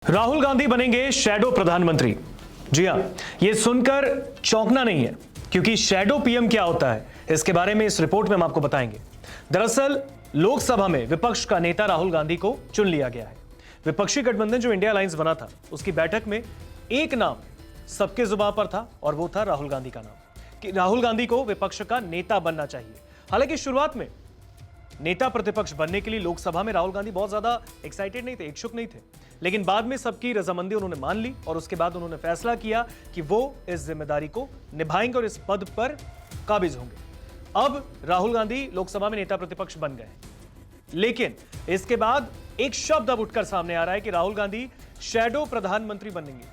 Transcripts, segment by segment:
राहुल गांधी बनेंगे शैडो प्रधानमंत्री। जी हां, यह सुनकर चौंकना नहीं है, क्योंकि शैडो पीएम क्या होता है इसके बारे में इस रिपोर्ट में हम आपको बताएंगे। दरअसल लोकसभा में विपक्ष का नेता राहुल गांधी को चुन लिया गया है। विपक्षी गठबंधन जो इंडिया अलायंस बना था, उसकी बैठक में एक नाम सबके जुबान पर था और वो था राहुल गांधी का नाम, कि राहुल गांधी को विपक्ष का नेता बनना चाहिए। हालांकि शुरुआत में नेता प्रतिपक्ष बनने के लिए लोकसभा में राहुल गांधी बहुत ज्यादा एक्साइटेड नहीं थे, इच्छुक नहीं थे, लेकिन बाद में सबकी रजामंदी उन्होंने मान ली और उसके बाद उन्होंने फैसला किया कि वो इस जिम्मेदारी को निभाएंगे और इस पद पर काबिज होंगे। अब राहुल गांधी लोकसभा में नेता प्रतिपक्ष बन गए, लेकिन इसके बाद एक शब्द अब उठकर सामने आ रहा है कि राहुल गांधी शैडो प्रधानमंत्री बनेंगे।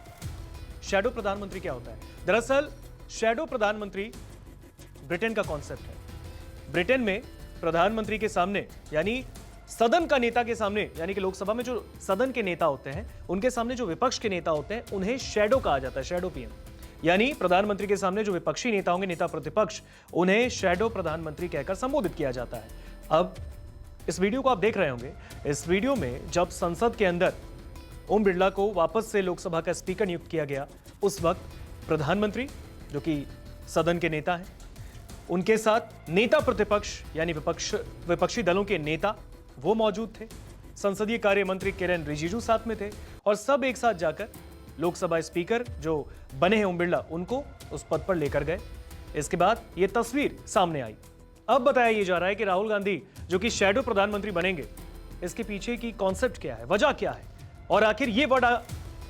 शैडो प्रधानमंत्री क्या होता है? दरअसल शैडो प्रधानमंत्री ब्रिटेन का कॉन्सेप्ट है। ब्रिटेन में प्रधानमंत्री के सामने, यानी सदन का नेता के सामने, यानी कि लोकसभा में जो सदन के नेता होते हैं उनके सामने जो विपक्ष के नेता होते हैं उन्हें शैडो कहा जाता है, शैडो पीएम। यानी प्रधानमंत्री के सामने जो विपक्षी नेता होंगे, नेता प्रतिपक्ष, उन्हें शैडो प्रधानमंत्री कहकर संबोधित किया जाता है। अब इस वीडियो को आप देख रहे होंगे। इस वीडियो में जब संसद के अंदर ओम बिरला को वापस से लोकसभा का स्पीकर नियुक्त किया गया, उस वक्त प्रधानमंत्री जो कि सदन के नेता हैं, उनके साथ नेता प्रतिपक्ष यानी विपक्षी दलों के नेता वो मौजूद थे। संसदीय कार्य मंत्री किरेन रिजिजू साथ में थे और सब एक साथ जाकर लोकसभा स्पीकर जो बने हैं ओम बिरला, उनको उस पद पर लेकर गए। इसके बाद ये तस्वीर सामने आई। अब बताया ये जा रहा है कि राहुल गांधी जो कि शैडो प्रधानमंत्री बनेंगे, इसके पीछे की कॉन्सेप्ट क्या है, वजह क्या है, और आखिर ये वर्ड,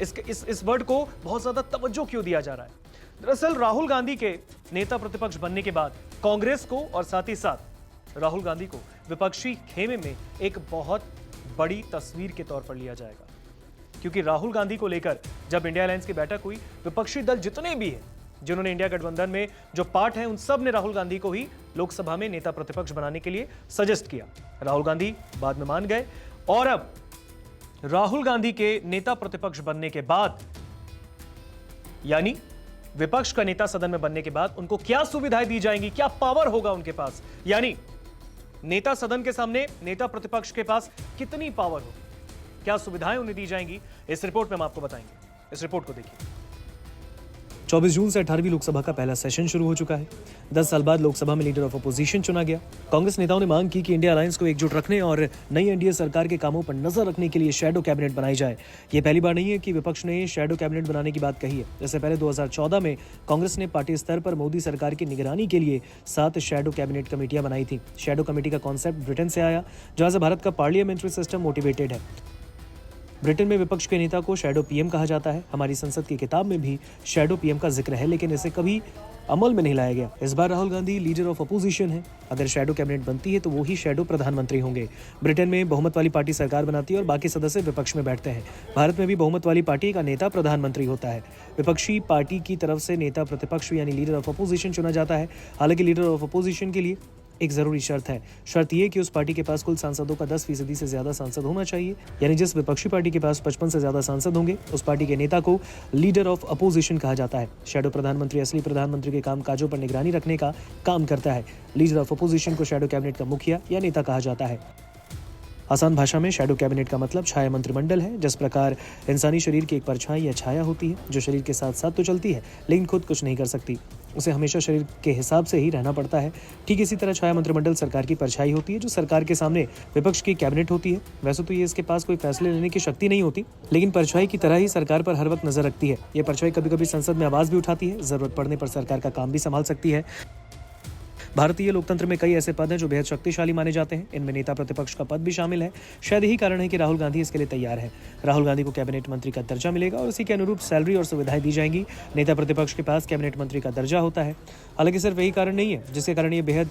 इस वर्ड को बहुत ज्यादा तवज्जो क्यों दिया जा रहा है। दरअसल राहुल गांधी के नेता प्रतिपक्ष बनने के बाद कांग्रेस को और साथ ही साथ राहुल गांधी को विपक्षी खेमे में एक बहुत बड़ी तस्वीर के तौर पर लिया जाएगा, क्योंकि राहुल गांधी को लेकर जब इंडिया अलायंस की बैठक हुई, विपक्षी दल जितने भी हैं जिन्होंने इंडिया गठबंधन में जो पार्ट हैं, उन सब ने राहुल गांधी को ही लोकसभा में नेता प्रतिपक्ष बनाने के लिए सजेस्ट किया। राहुल गांधी बाद में मान गए और अब राहुल गांधी के नेता प्रतिपक्ष बनने के बाद, यानी विपक्ष का नेता सदन में बनने के बाद, उनको क्या सुविधाएं दी जाएंगी, क्या पावर होगा उनके पास, यानी नेता सदन के सामने नेता प्रतिपक्ष के पास कितनी पावर होगी, क्या सुविधाएं उन्हें दी जाएंगी, इस रिपोर्ट में हम आपको बताएंगे। इस रिपोर्ट को देखिए। 24 जून से 18वीं लोकसभा का पहला सेशन शुरू हो चुका है। 10 साल बाद लोकसभा में लीडर ऑफ अपोजिशन चुना गया। कांग्रेस नेताओं ने मांग की कि इंडिया अलायंस को एकजुट रखने और नई एनडीए सरकार के कामों पर नजर रखने के लिए शैडो कैबिनेट बनाई जाए। ये पहली बार नहीं है कि विपक्ष ने शैडो कैबिनेट बनाने की बात कही है। इससे पहले 2014 में कांग्रेस ने पार्टी स्तर पर मोदी सरकार की निगरानी के लिए 7 शैडो कैबिनेट कमेटियां बनाई थी। शैडो कमेटी का कॉन्सेप्ट ब्रिटेन से आया, जहां से भारत का पार्लियामेंट्री सिस्टम मोटिवेटेड है। ब्रिटेन में विपक्ष के नेता को शैडो पीएम कहा जाता है। हमारी संसद की किताब में भी शैडो पीएम का जिक्र है, लेकिन इसे कभी अमल में नहीं लाया गया। इस बार Rahul Gandhi leader of opposition है। अगर शैडो कैबिनेट बनती है तो वो ही शैडो प्रधानमंत्री होंगे। ब्रिटेन में बहुमत वाली पार्टी सरकार बनाती है और बाकी सदस्य विपक्ष में बैठते हैं। भारत में भी बहुमत वाली पार्टी का नेता प्रधानमंत्री होता है। विपक्षी पार्टी की तरफ से नेता प्रतिपक्ष यानी लीडर ऑफ अपोजिशन चुना जाता है। हालांकि लीडर ऑफ अपोजिशन के लिए एक जरूरी शर्त है। शर्त यह कि उस पार्टी के पास कुल सांसदों का 10% से ज्यादा सांसद होना चाहिए, यानी जिस विपक्षी पार्टी के पास 55 से ज्यादा सांसद होंगे, उस पार्टी के नेता को लीडर ऑफ अपोजिशन कहा जाता है। शैडो प्रधानमंत्री असली प्रधानमंत्री के कामकाजों पर निगरानी रखने का काम करता है। लीडर ऑफ अपोजिशन को शैडो कैबिनेट का मुखिया या नेता कहा जाता है। आसान भाषा में शैडो कैबिनेट का मतलब छाया मंत्रिमंडल है। जिस प्रकार इंसानी शरीर की एक परछाई या छाया होती है जो शरीर के साथ साथ तो चलती है लेकिन खुद कुछ नहीं कर सकती, उसे हमेशा शरीर के हिसाब से ही रहना पड़ता है, ठीक इसी तरह छाया मंत्रिमंडल सरकार की परछाई होती है जो सरकार के सामने विपक्ष की कैबिनेट होती है। वैसे तो ये इसके पास कोई फैसले लेने की शक्ति नहीं होती, लेकिन परछाई की तरह ही सरकार पर हर वक्त नजर रखती है। ये परछाई कभी कभी संसद में आवाज भी उठाती है, जरूरत पड़ने पर सरकार का काम भी संभाल सकती है। भारतीय लोकतंत्र में कई ऐसे पद हैं जो बेहद शक्तिशाली माने जाते हैं। इनमें नेता प्रतिपक्ष का पद भी शामिल है। शायद यही कारण है कि राहुल गांधी इसके लिए तैयार है। राहुल गांधी को कैबिनेट मंत्री का दर्जा मिलेगा और उसी के अनुरूप सैलरी और सुविधाएं दी जाएंगी। नेता प्रतिपक्ष के पास कैबिनेट मंत्री का दर्जा होता है। हालांकि सिर्फ यही कारण नहीं है जिसके कारण ये बेहद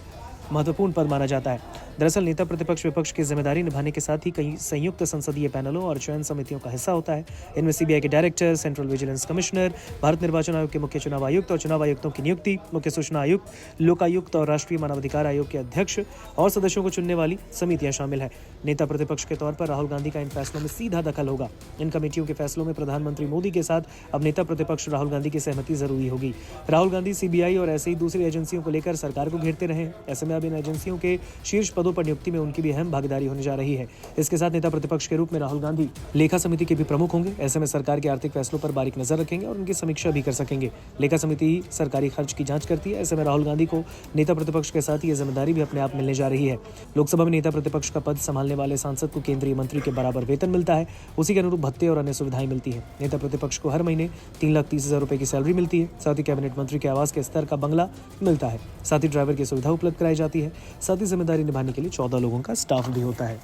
महत्वपूर्ण पद माना जाता है। दरअसल नेता प्रतिपक्ष विपक्ष की जिम्मेदारी निभाने के साथ ही कई संयुक्त संसदीय पैनलों और चयन समितियों का हिस्सा होता है। इनमें सीबीआई के director, central vigilance commissioner, Bharat निर्वाचन आयोग के मुख्य चुनाव आयुक्त और चुनाव आयुक्तों की नियुक्ति, मुख्य सूचना आयुक्त, लोकायुक्त और राष्ट्रीय मानवाधिकार आयोग के अध्यक्ष और सदस्यों को चुनने वाली समितियां शामिल है। नेता प्रतिपक्ष के तौर पर राहुल गांधी का इन फैसलों में सीधा दखल होगा। इन कमेटियों के फैसलों में प्रधानमंत्री मोदी के साथ अब नेता प्रतिपक्ष राहुल गांधी की सहमति जरूरी होगी। राहुल गांधी सीबीआई और ऐसे ही दूसरी एजेंसियों को लेकर सरकार को घेरते रहे। ऐसे में अब इन एजेंसियों के शीर्ष पदों पर नियुक्ति में उनकी भी अहम भागीदारी होने जा रही है। इसके साथ नेता प्रतिपक्ष के रूप में राहुल गांधी लेखा समिति के भी प्रमुख होंगे। ऐसे में सरकार के आर्थिक फैसलों पर बारीक नजर रखेंगे और उनकी समीक्षा भी कर सकेंगे। लेखा समिति ही सरकारी खर्च की जांच करती है। ऐसे में राहुल गांधी को नेता प्रतिपक्ष के साथ ये जिम्मेदारी भी अपने आप मिलने जा रही है। लोकसभा में नेता प्रतिपक्ष का पद संभालने वाले सांसद को केंद्रीय मंत्री के बराबर वेतन मिलता है। उसी के अनुरूप भत्ते और अन्य सुविधाएं मिलती है। नेता प्रतिपक्ष को हर महीने 3,30,000 रुपए की सैलरी मिलती है। साथ ही कैबिनेट मंत्री के आवास के स्तर का बंगला मिलता है। साथ ही ड्राइवर की सुविधा उपलब्ध कराई जाती है। साथ ही जिम्मेदारी निभाने के लिए 14 लोगों का स्टाफ भी होता है।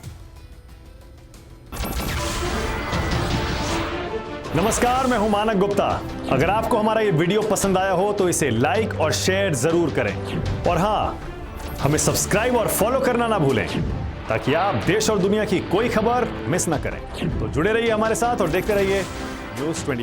नमस्कार, मैं हूं मानक गुप्ता। अगर आपको हमारा ये वीडियो पसंद आया हो तो इसे लाइक और शेयर जरूर करें और हाँ, हमें सब्सक्राइब और फॉलो करना ना भूलें ताकि आप देश और दुनिया की कोई खबर मिस ना करें। तो जुड़े रहिए हमारे साथ और देखते रहिए न्यूज़ 24।